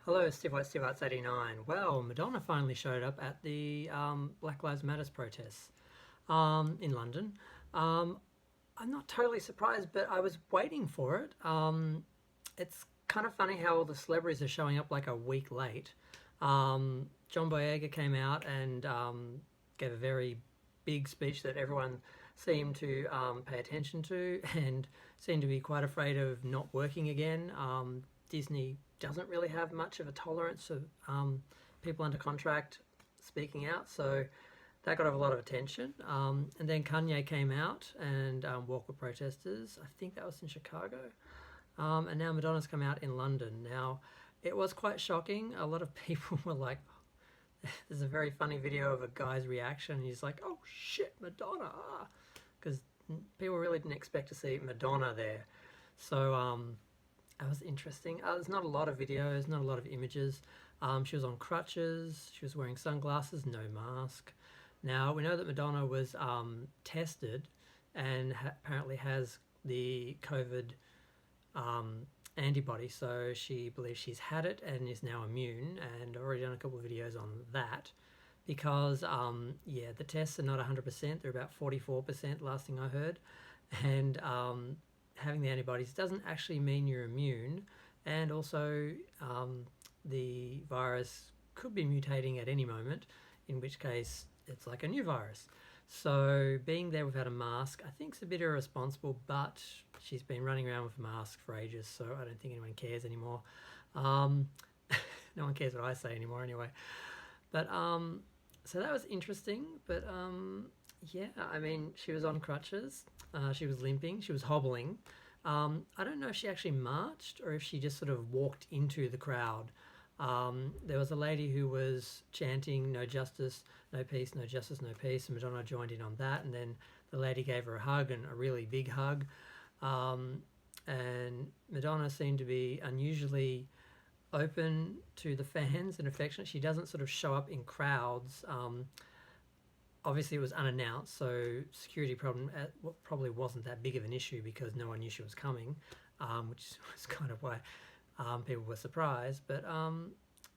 Hello, Steve White, Steve Arts 89. Well, Madonna finally showed up at the Black Lives Matters protests in London. Um, I'm not totally surprised, but I was waiting for it. It's kind of funny how all the celebrities are showing up like a week late. John Boyega came out and gave a very big speech that everyone seemed to pay attention to and seemed to be quite afraid of not working again. Disney doesn't really have much of a tolerance of people under contract speaking out, so that got a lot of attention. And then Kanye came out and walked with protesters. I think that was in Chicago. And now Madonna's come out in London. Now, it was quite shocking. A lot of people were like, there's a very funny video of a guy's reaction. He's like, oh shit, Madonna. Because people really didn't expect to see Madonna there. So that was interesting. There's not a lot of videos, not a lot of images. She was on crutches. She was wearing sunglasses, no mask. Now, we know that Madonna was tested and apparently has the COVID antibody, so she believes she's had it and is now immune, and I've already done a couple of videos on that because yeah, the tests are not 100%, they're about 44% last thing I heard, and having the antibodies doesn't actually mean you're immune, and also the virus could be mutating at any moment, in which case it's like a new virus. So being there without a mask, I think is a bit irresponsible, but she's been running around with a mask for ages, so I don't think anyone cares anymore. Um, no one cares what I say anymore anyway. But so that was interesting, but yeah, I mean, she was on crutches, she was limping, she was hobbling. I don't know if she actually marched or if she just sort of walked into the crowd. There was a lady who was chanting "No justice, no peace, no justice, no peace," and Madonna joined in on that. And then the lady gave her a hug, and a really big hug. And Madonna seemed to be unusually open to the fans and affectionate. She doesn't sort of show up in crowds. Obviously, it was unannounced, so security problem probably wasn't that big of an issue because no one knew she was coming, which was kind of why people were surprised. But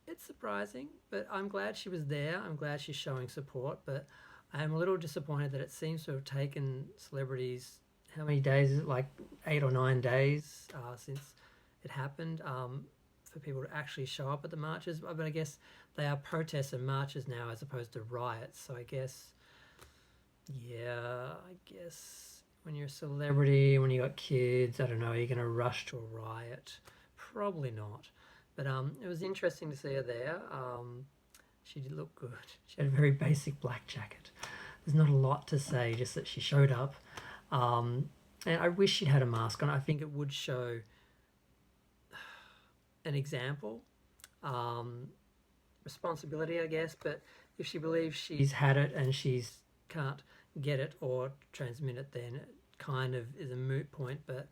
it's surprising, but I'm glad she was there. I'm glad she's showing support, but I am a little disappointed that it seems to have taken celebrities, how many days is it, like 8 or 9 days since it happened, for people to actually show up at the marches. But I guess they are protests and marches now as opposed to riots, so I guess, yeah, I guess when you're a celebrity, when you got kids, I don't know, you're going to rush to a riot. Probably not. But it was interesting to see her there. She did look good. She had a very basic black jacket. There's not a lot to say, just that she showed up. And I wish she'd had a mask on. I think it would show an example. Responsibility, I guess, but if she believes she's had it and she's can't get it or transmit it, then it kind of is a moot point. But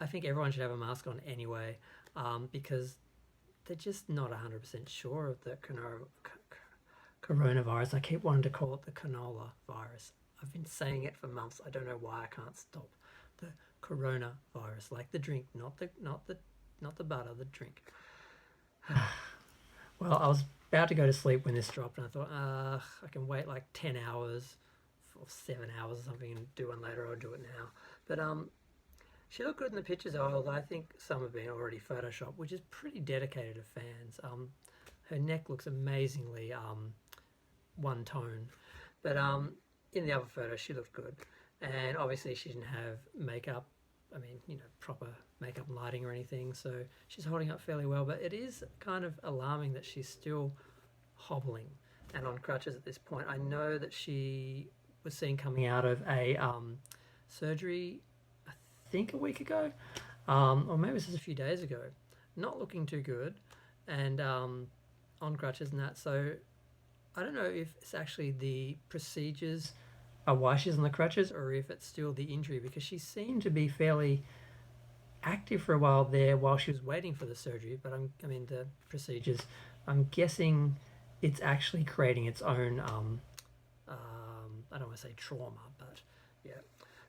I think everyone should have a mask on anyway, because they're just not 100% sure of the coronavirus. I keep wanting to call it the canola virus. I've been saying it for months. I don't know why I can't stop. The coronavirus, like the drink, not the butter, the drink. Well, I was about to go to sleep when this dropped, and I thought, I can wait like 10 hours or 7 hours or something and do one later, or do it now. But she looked good in the pictures, although I think some have been already photoshopped, which is pretty dedicated to fans. Her neck looks amazingly one tone, but in the other photo she looked good, and obviously she didn't have makeup. I mean, proper makeup and lighting or anything, so she's holding up fairly well. But it is kind of alarming that she's still hobbling and on crutches at this point. I know that she was seen coming out of a surgery, I think a week ago, or maybe it was just a few days ago, not looking too good, and on crutches and that. So I don't know if it's actually the procedures are why she's on the crutches, or if it's still the injury, because she seemed to be fairly active for a while there while she was waiting for the surgery. But I mean, the procedures. I'm guessing it's actually creating its own. I don't want to say trauma, but yeah.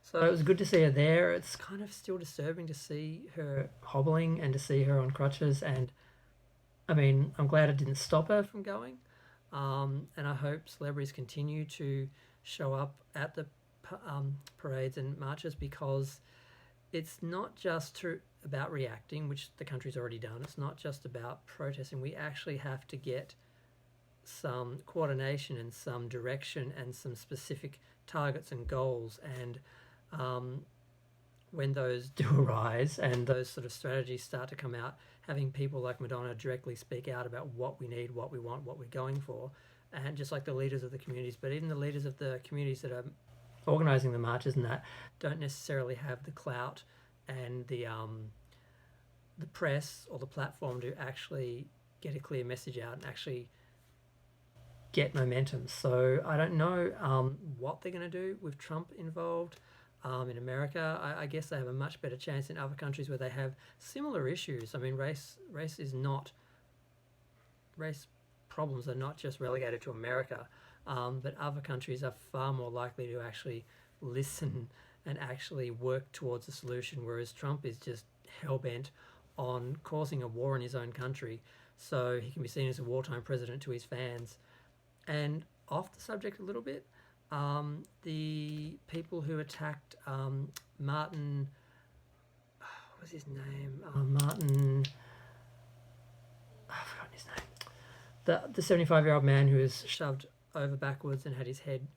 So it was good to see her there. It's kind of still disturbing to see her hobbling and to see her on crutches, and I mean, I'm glad it didn't stop her from going. And I hope celebrities continue to show up at the parades and marches, because it's not just about reacting, which the country's already done. It's not just about protesting. We actually have to get some coordination and some direction and some specific targets and goals. And when those do arise and those sort of strategies start to come out, having people like Madonna directly speak out about what we need, what we want, what we're going for, and just like the leaders of the communities, but even the leaders of the communities that are organising the marches and that don't necessarily have the clout and the press or the platform to actually get a clear message out and actually get momentum. So I don't know what they're going to do with Trump involved. In America, I guess they have a much better chance in other countries where they have similar issues. I mean, race problems are not just relegated to America, but other countries are far more likely to actually listen and actually work towards a solution, whereas Trump is just hell-bent on causing a war in his own country so he can be seen as a wartime president to his fans. And off the subject a little bit, the people who attacked Martin, what was his name? Martin, I've forgotten his name. The 75-year-old man who was shoved over backwards and had his head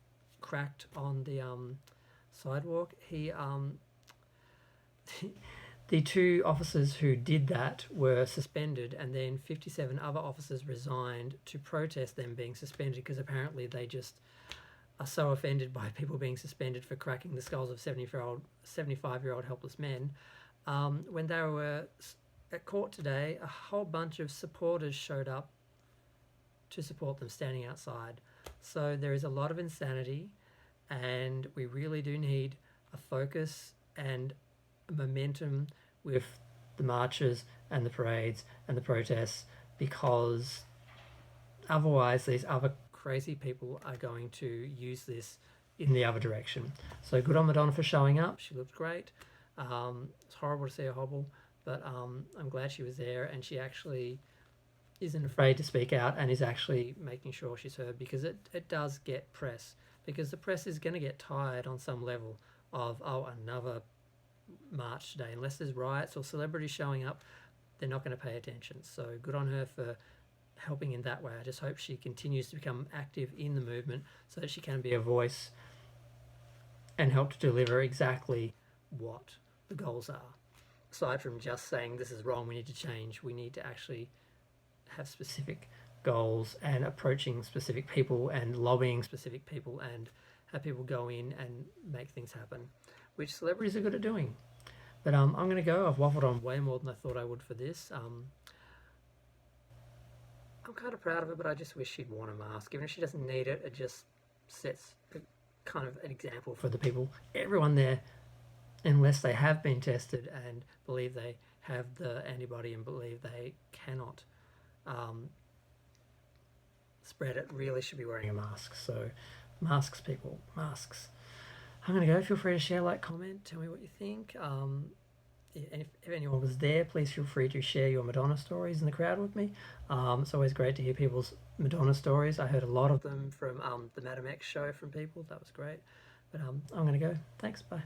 cracked on the sidewalk. He the two officers who did that were suspended, and then 57 other officers resigned to protest them being suspended, because apparently they just are so offended by people being suspended for cracking the skulls of 75-year-old helpless men. When they were at court today, a whole bunch of supporters showed up to support them standing outside. So there is a lot of insanity, and we really do need a focus and a momentum with the marches and the parades and the protests, because otherwise these other crazy people are going to use this in the other direction. So good on Madonna for showing up. She looked great. It's horrible to see her hobble, but I'm glad she was there, and she actually isn't afraid to speak out and is actually making sure she's heard, because it does get press, because the press is going to get tired on some level of, oh, another march today. Unless there's riots or celebrities showing up, they're not going to pay attention. So good on her for helping in that way. I just hope she continues to become active in the movement so that she can be a voice and help to deliver exactly what the goals are. Aside from just saying this is wrong, we need to change, we need to actually have specific goals and approaching specific people and lobbying specific people and have people go in and make things happen, which celebrities are good at doing. But I'm going to go. I've waffled on way more than I thought I would for this. I'm kind of proud of her, but I just wish she'd worn a mask. Even if she doesn't need it, it just sets kind of an example for the people, everyone there, unless they have been tested and believe they have the antibody and believe they cannot spread it, really should be wearing a mask. So masks, people, masks. I'm going to go. Feel free to share, like, comment, tell me what you think. And if anyone was there, please feel free to share your Madonna stories in the crowd with me. It's always great to hear people's Madonna stories. I heard a lot of them from the Madam X show from people. That was great. But I'm going to go. Thanks. Bye.